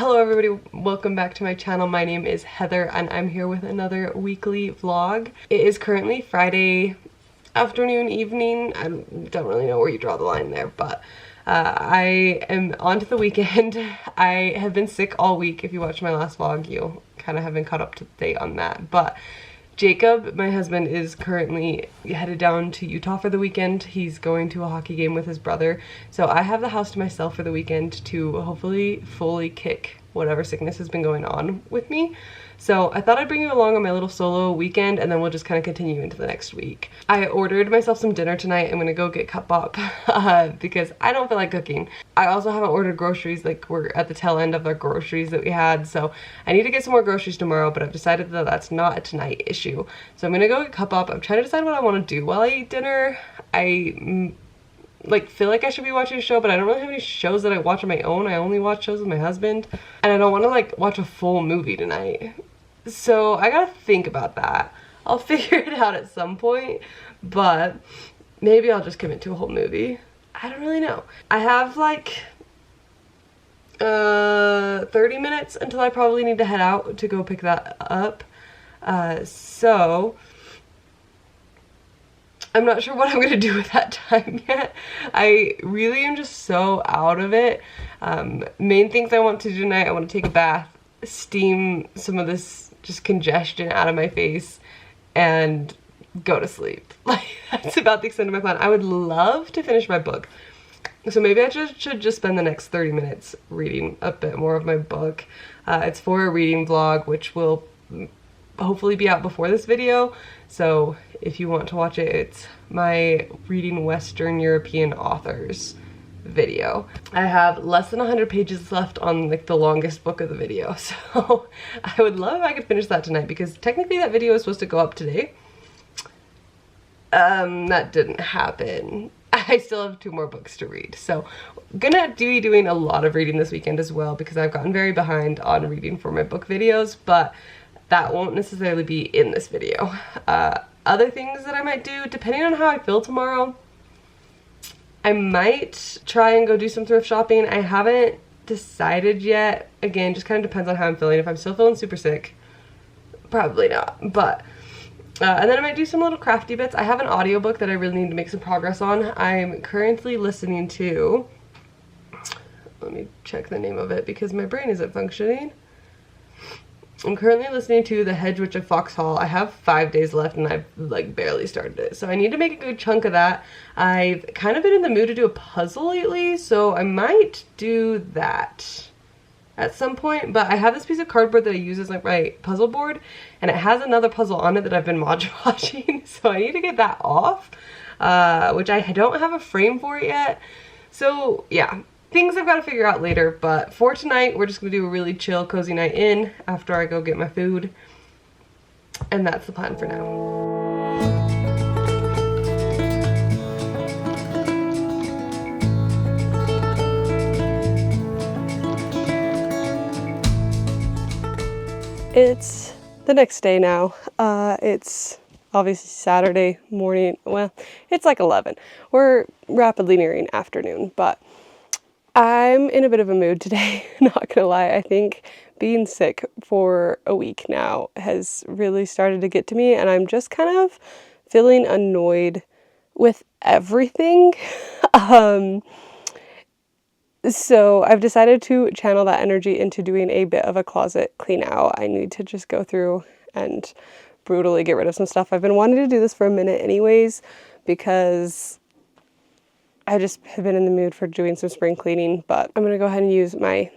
Hello everybody, welcome back to my channel. My name is Heather and I'm here with another weekly vlog. It is currently Friday afternoon, evening. I don't really know where you draw the line there, but I am on to the weekend. I have been sick all week. If you watched my last vlog, you'll kind of have been caught up to date on that. But Jacob, my husband, is currently headed down to Utah for the weekend. He's going to a hockey game with his brother. So I have the house to myself for the weekend to hopefully fully kick whatever sickness has been going on with me. So I thought I'd bring you along on my little solo weekend and then we'll just kind of continue into the next week. I ordered myself some dinner tonight. I'm gonna go get cut bop because I don't feel like cooking. I also haven't ordered groceries, like we're at the tail end of our groceries that we had. So I need to get some more groceries tomorrow, but I've decided that that's not a tonight issue. So I'm gonna go get cut bop. I'm trying to decide what I want to do while I eat dinner. I feel like I should be watching a show, but I don't really have any shows that I watch on my own. I only watch shows with my husband and I don't want to watch a full movie tonight. So I gotta think about that. I'll figure it out at some point, but maybe I'll just commit to a whole movie. I don't really know. I have 30 minutes until I probably need to head out to go pick that up. So I'm not sure what I'm gonna do with that time yet. I really am just so out of it. Main things I want to do tonight, I want to take a bath, steam some of this just congestion out of my face, and go to sleep. That's about the extent of my plan. I would love to finish my book. So maybe I should just spend the next 30 minutes reading a bit more of my book. It's for a reading vlog, which will hopefully be out before this video. So if you want to watch it, it's my reading Western European authors video. I have less than 100 pages left on the longest book of the video, so I would love if I could finish that tonight because technically that video is supposed to go up today. That didn't happen. I still have 2 more books to read, so I'm gonna be doing a lot of reading this weekend as well because I've gotten very behind on reading for my book videos, but that won't necessarily be in this video. Other things that I might do, depending on how I feel tomorrow, I might try and go do some thrift shopping. I haven't decided yet. Again, just kind of depends on how I'm feeling. If I'm still feeling super sick, probably not. But, and then I might do some little crafty bits. I have an audiobook that I really need to make some progress on. I'm currently listening to, let me check the name of it because my brain isn't functioning. I'm currently listening to The Hedge Witch of Foxhall. I have 5 days left and I've barely started it. So I need to make a good chunk of that. I've kind of been in the mood to do a puzzle lately, so I might do that at some point. But I have this piece of cardboard that I use as my puzzle board, and it has another puzzle on it that I've been mod watching. So I need to get that off, which I don't have a frame for it yet. So yeah. Things I've got to figure out later, but for tonight, we're just going to do a really chill, cozy night in after I go get my food, and that's the plan for now. It's the next day now. It's obviously Saturday morning. Well, it's 11. We're rapidly nearing afternoon, but I'm in a bit of a mood today, not gonna lie. I think being sick for a week now has really started to get to me, and I'm just kind of feeling annoyed with everything. So I've decided to channel that energy into doing a bit of a closet clean out. I need to just go through and brutally get rid of some stuff. I've been wanting to do this for a minute anyways because I just have been in the mood for doing some spring cleaning, but I'm going to go ahead and use my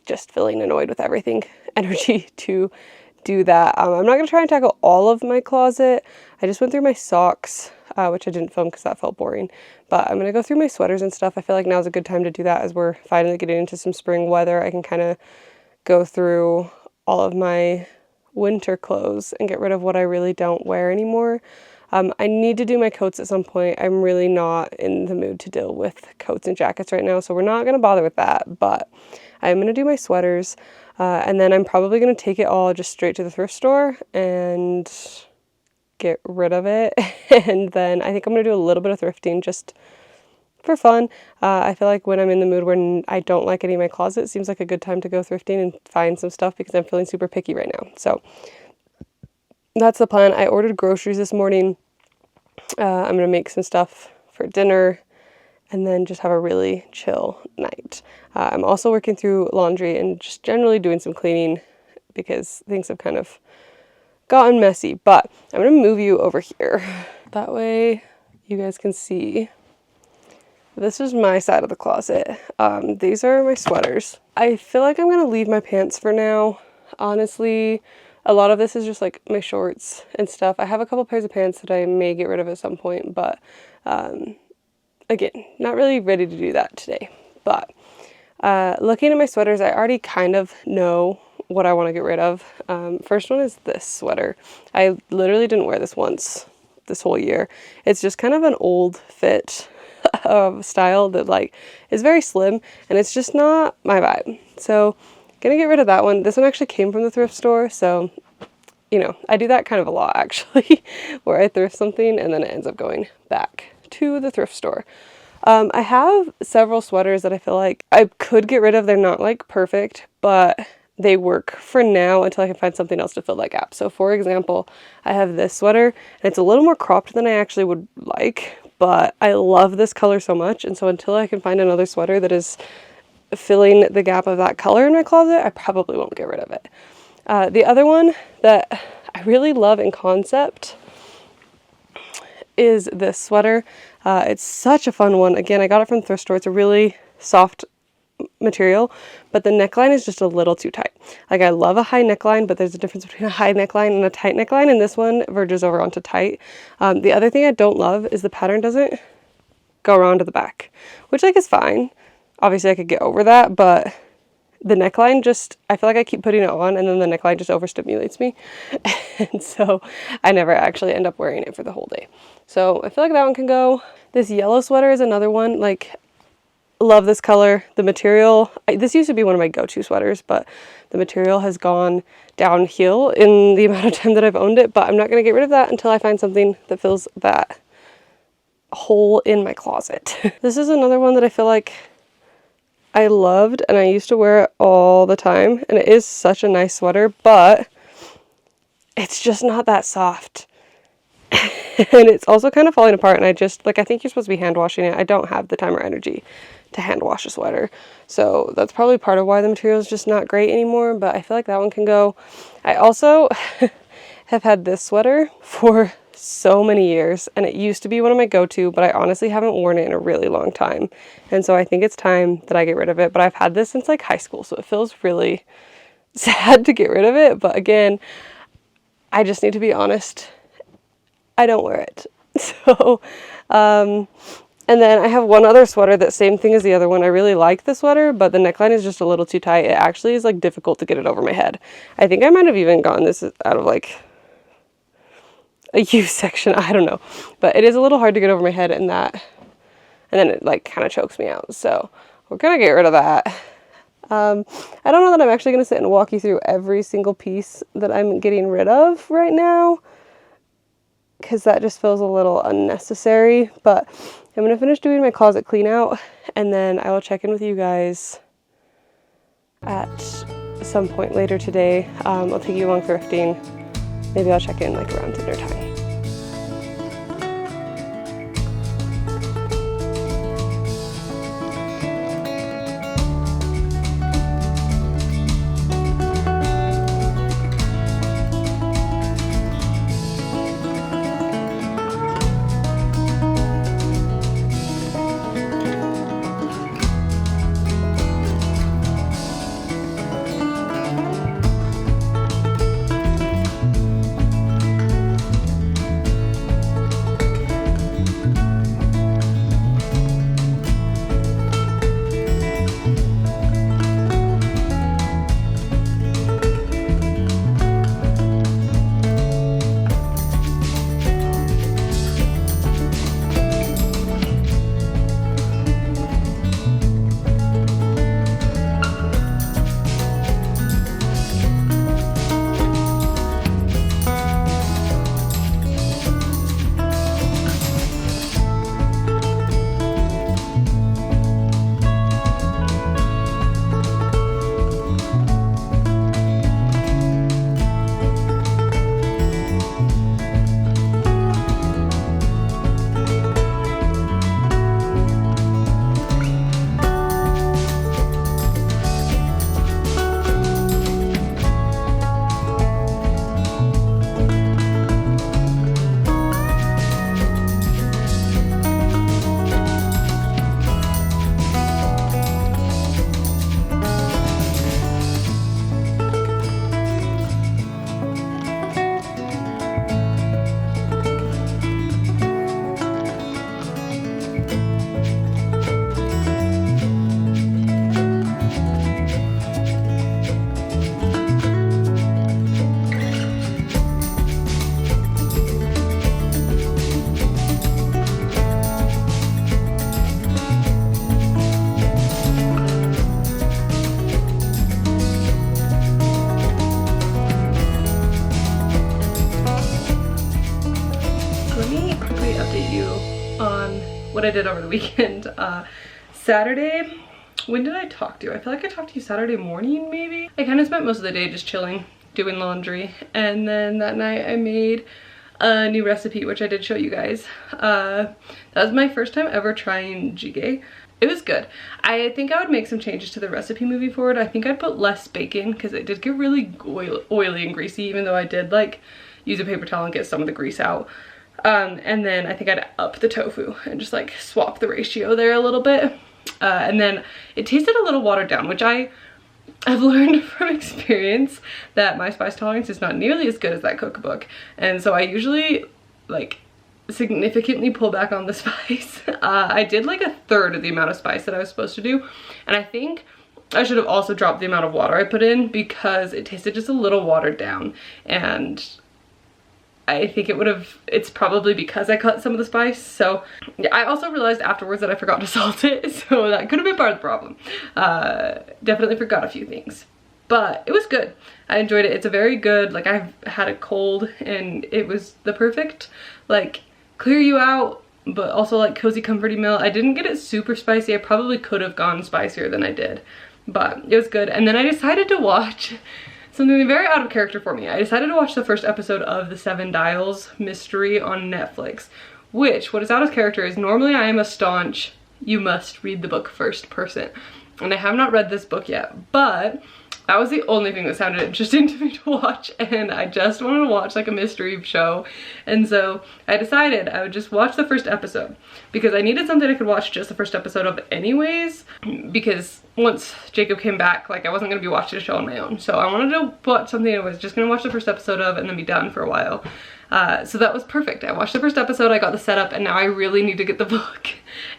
just feeling annoyed with everything energy to do that. I'm not going to try and tackle all of my closet. I just went through my socks, which I didn't film because that felt boring, but I'm going to go through my sweaters and stuff. I feel like now's a good time to do that as we're finally getting into some spring weather. I can kind of go through all of my winter clothes and get rid of what I really don't wear anymore. I need to do my coats at some point. I'm really not in the mood to deal with coats and jackets right now, so we're not going to bother with that, but I'm going to do my sweaters, and then I'm probably going to take it all just straight to the thrift store and get rid of it, and then I think I'm going to do a little bit of thrifting just for fun. I feel like when I'm in the mood where I don't like any of my closet, it seems like a good time to go thrifting and find some stuff because I'm feeling super picky right now. So that's the plan. I ordered groceries this morning. I'm going to make some stuff for dinner and then just have a really chill night. I'm also working through laundry and just generally doing some cleaning because things have kind of gotten messy, but I'm going to move you over here. That way you guys can see. This is my side of the closet. These are my sweaters. I feel like I'm going to leave my pants for now. Honestly, a lot of this is just like my shorts and stuff. I have a couple pairs of pants that I may get rid of at some point, but again, not really ready to do that today. But looking at my sweaters, I already kind of know what I want to get rid of. First one is this sweater. I literally didn't wear this once this whole year. It's just kind of an old fit style that like is very slim and it's just not my vibe. So gonna get rid of that one. This one actually came from the thrift store, so you know, I do that kind of a lot actually, where I thrift something and then it ends up going back to the thrift store. I have several sweaters that I feel like I could get rid of. They're not like perfect, but they work for now until I can find something else to fill that gap. So for example, I have this sweater and it's a little more cropped than I actually would like, but I love this color so much. And so until I can find another sweater that is filling the gap of that color in my closet, I probably won't get rid of it. The other one that I really love in concept is this sweater. It's such a fun one. Again, I got it from the thrift store. It's a really soft material, but the neckline is just a little too tight. Like I love a high neckline, but there's a difference between a high neckline and a tight neckline, and this one verges over onto tight. The other thing I don't love is the pattern doesn't go around to the back, which like is fine. Obviously I could get over that, but the neckline just, I feel like I keep putting it on and then the neckline just overstimulates me. And so I never actually end up wearing it for the whole day. So I feel like that one can go. This yellow sweater is another one. Like, love this color. The material, this used to be one of my go-to sweaters, but the material has gone downhill in the amount of time that I've owned it. But I'm not going to get rid of that until I find something that fills that hole in my closet. This is another one that I feel like I loved and I used to wear it all the time, and it is such a nice sweater, but it's just not that soft. And it's also kind of falling apart, and I just like, I think you're supposed to be hand washing it. I don't have the time or energy to hand wash a sweater, so that's probably part of why the material is just not great anymore, but I feel like that one can go. I also have had this sweater for so many years, and it used to be one of my go-to, but I honestly haven't worn it in a really long time, and so I think it's time that I get rid of it. But I've had this since like high school, so it feels really sad to get rid of it, but again, I just need to be honest, I don't wear it. So and then I have one other sweater, that same thing as the other one. I really like the sweater, but the neckline is just a little too tight. It actually is like difficult to get it over my head. I think I might have even gotten this out of like a U section, I don't know, but it is a little hard to get over my head, and then it like kind of chokes me out, so we're gonna get rid of that. I don't know that I'm actually gonna sit and walk you through every single piece that I'm getting rid of right now, because that just feels a little unnecessary, but I'm gonna finish doing my closet clean out, and then I will check in with you guys at some point later today. I'll take you along thrifting. Maybe I'll check in like around dinner time. what I did over the weekend. Saturday, when did I talk to you? I feel like I talked to you Saturday morning, maybe? I kind of spent most of the day just chilling, doing laundry. And then that night I made a new recipe, which I did show you guys. That was my first time ever trying jjigae. It was good. I think I would make some changes to the recipe moving forward. I think I'd put less bacon because it did get really oily and greasy, even though I did like use a paper towel and get some of the grease out. And then I think I'd up the tofu and just like swap the ratio there a little bit. And then it tasted a little watered down, which I've learned from experience that my spice tolerance is not nearly as good as that cookbook. And so I usually like significantly pull back on the spice. I did like a third of the amount of spice that I was supposed to do. And I think I should have also dropped the amount of water I put in because it tasted just a little watered down. And I think it's probably because I cut some of the spice. So yeah, I also realized afterwards that I forgot to salt it. So that could have been part of the problem. Definitely forgot a few things. But it was good. I enjoyed it. It's a very good, like I've had a cold and it was the perfect, like clear you out, but also like cozy comforting meal. I didn't get it super spicy. I probably could have gone spicier than I did, but it was good. And then I decided to watch something very out of character for me. I decided to watch the first episode of the Seven Dials mystery on Netflix, which what is out of character is normally I am a staunch, you must read the book first person. And I have not read this book yet, but that was the only thing that sounded interesting to me to watch, and I just wanted to watch like a mystery show. And so I decided I would just watch the first episode because I needed something I could watch just the first episode of anyways, because once Jacob came back, like I wasn't gonna be watching a show on my own. So I wanted to watch something I was just gonna watch the first episode of and then be done for a while. So that was perfect. I watched the first episode, I got the setup, and now I really need to get the book.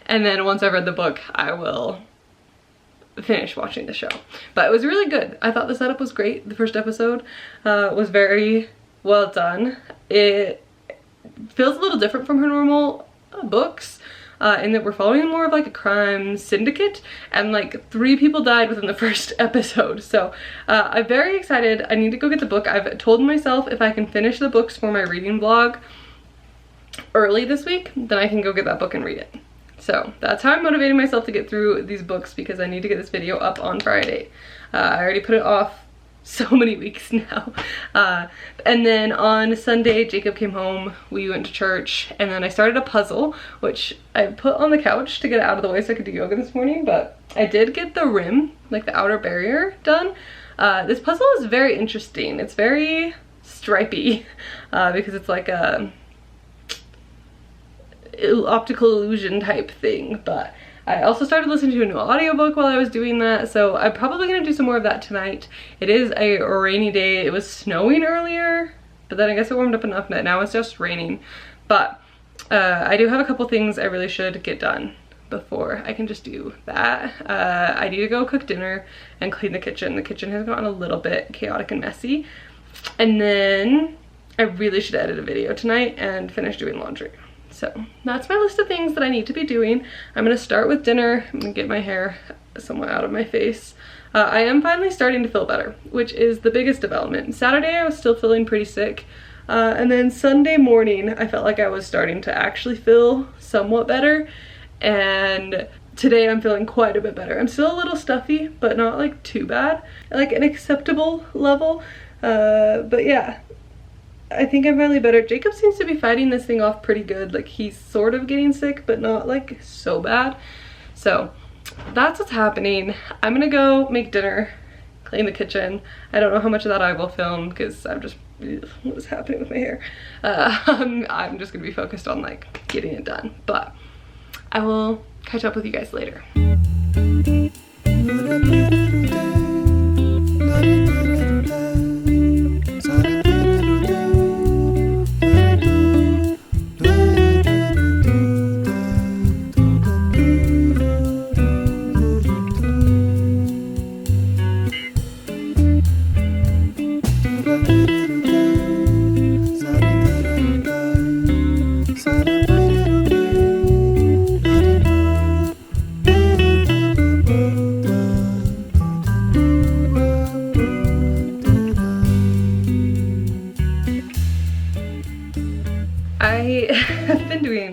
And then once I've read the book, I will finish watching the show. But it was really good. I thought the setup was great. The first episode was very well done. It feels a little different from her normal books in that we're following more of like a crime syndicate, and like 3 people died within the first episode. So I'm very excited. I need to go get the book. I've told myself if I can finish the books for my reading vlog early this week, then I can go get that book and read it. So that's how I'm motivating myself to get through these books, because I need to get this video up on Friday. I already put it off so many weeks now. And then on Sunday, Jacob came home, we went to church, and then I started a puzzle, which I put on the couch to get it out of the way so I could do yoga this morning, but I did get the rim, like the outer barrier, done. This puzzle is very interesting. It's very stripy because it's like a optical illusion type thing, but I also started listening to a new audiobook while I was doing that, so I'm probably gonna do some more of that tonight. It is a rainy day. It was snowing earlier, but then I guess it warmed up enough that now it's just raining. But I do have a couple things I really should get done before I can just do that. I need to go cook dinner and clean the kitchen. The kitchen has gotten a little bit chaotic and messy. And then I really should edit a video tonight and finish doing laundry. So that's my list of things that I need to be doing. I'm gonna start with dinner. I'm gonna get my hair somewhat out of my face. I am finally starting to feel better, which is the biggest development. Saturday I was still feeling pretty sick. And then Sunday morning I felt like I was starting to actually feel somewhat better. And today I'm feeling quite a bit better. I'm still a little stuffy, but not like too bad. Like an acceptable level. But yeah. I think I'm finally better. Jacob seems to be fighting this thing off pretty good. Like he's sort of getting sick, but not like so bad. So that's what's happening. I'm gonna go make dinner, clean the kitchen. I don't know how much of that I will film because I'm just, what is happening with my hair? I'm just gonna be focused on like getting it done. But I will catch up with you guys later.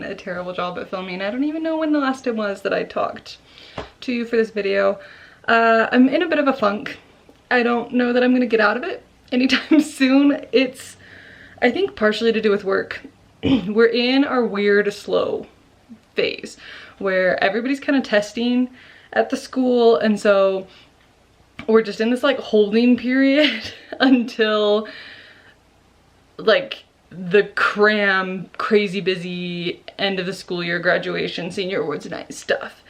a terrible job at filming. I don't even know when the last time was that I talked to you for this video. I'm in a bit of a funk. I don't know that I'm gonna get out of it anytime soon. It's, I think, partially to do with work. We're in our weird slow phase where everybody's kind of testing at the school, and so we're just in this like holding period until like the crazy busy end of the school year, graduation, senior awards night stuff.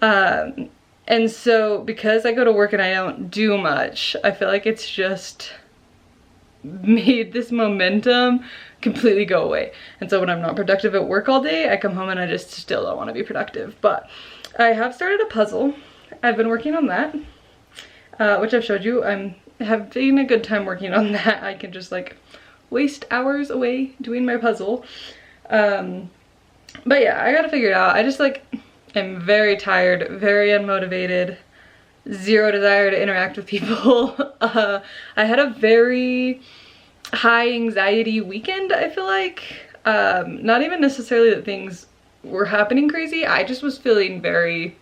And so because I go to work and I don't do much, I feel like it's just made this momentum completely go away. And so when I'm not productive at work all day, I come home and I just still don't want to be productive. But I have started a puzzle. I've been working on that, which I've showed you. I'm having a good time working on that. I can just like waste hours away doing my puzzle. But yeah, I gotta figure it out. I just like am very tired, very unmotivated, zero desire to interact with people. I had a very high anxiety weekend, I feel like. Not even necessarily that things were happening crazy, I just was feeling very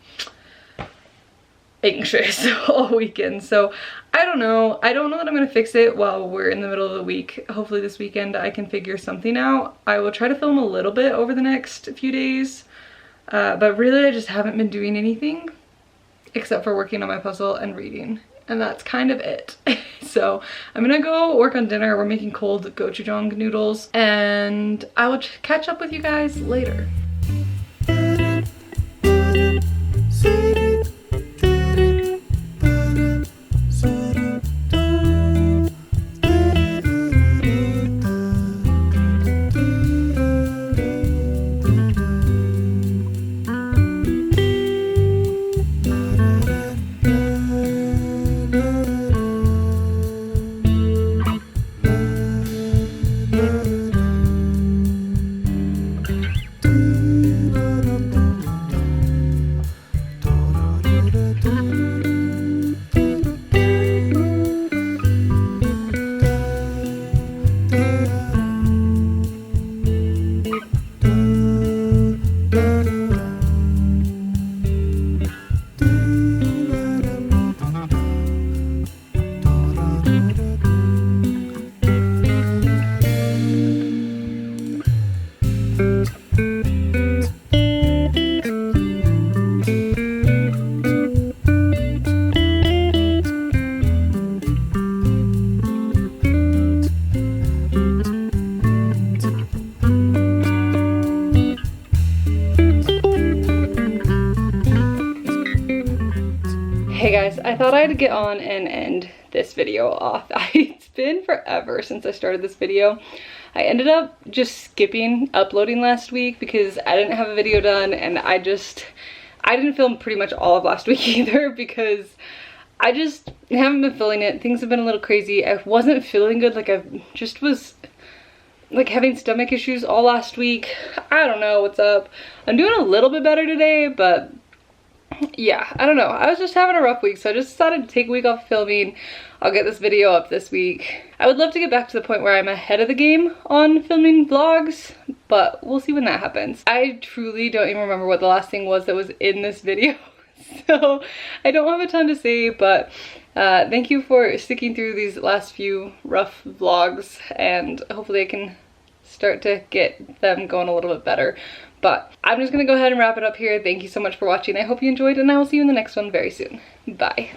anxious all weekend. So I don't know that I'm gonna fix it while we're in the middle of the week. Hopefully this weekend I can figure something out. I will try to film a little bit over the next few days, but really I just haven't been doing anything except for working on my puzzle and reading, and that's kind of it. So I'm gonna go work on dinner. We're making cold gochujang noodles, and I will catch up with you guys later. Hey guys, I thought I'd get on and end this video off. It's been forever since I started this video. I ended up just skipping uploading last week because I didn't have a video done, and I didn't film pretty much all of last week either because I just haven't been feeling it. Things have been a little crazy. I wasn't feeling good. Like I just was like having stomach issues all last week. I don't know what's up. I'm doing a little bit better today, but yeah, I don't know. I was just having a rough week, so I just decided to take a week off filming. I'll get this video up this week. I would love to get back to the point where I'm ahead of the game on filming vlogs, but we'll see when that happens. I truly don't even remember what the last thing was that was in this video, so I don't have a ton to say, but thank you for sticking through these last few rough vlogs, and hopefully I can start to get them going a little bit better. But I'm just gonna go ahead and wrap it up here. Thank you so much for watching. I hope you enjoyed, and I will see you in the next one very soon. Bye.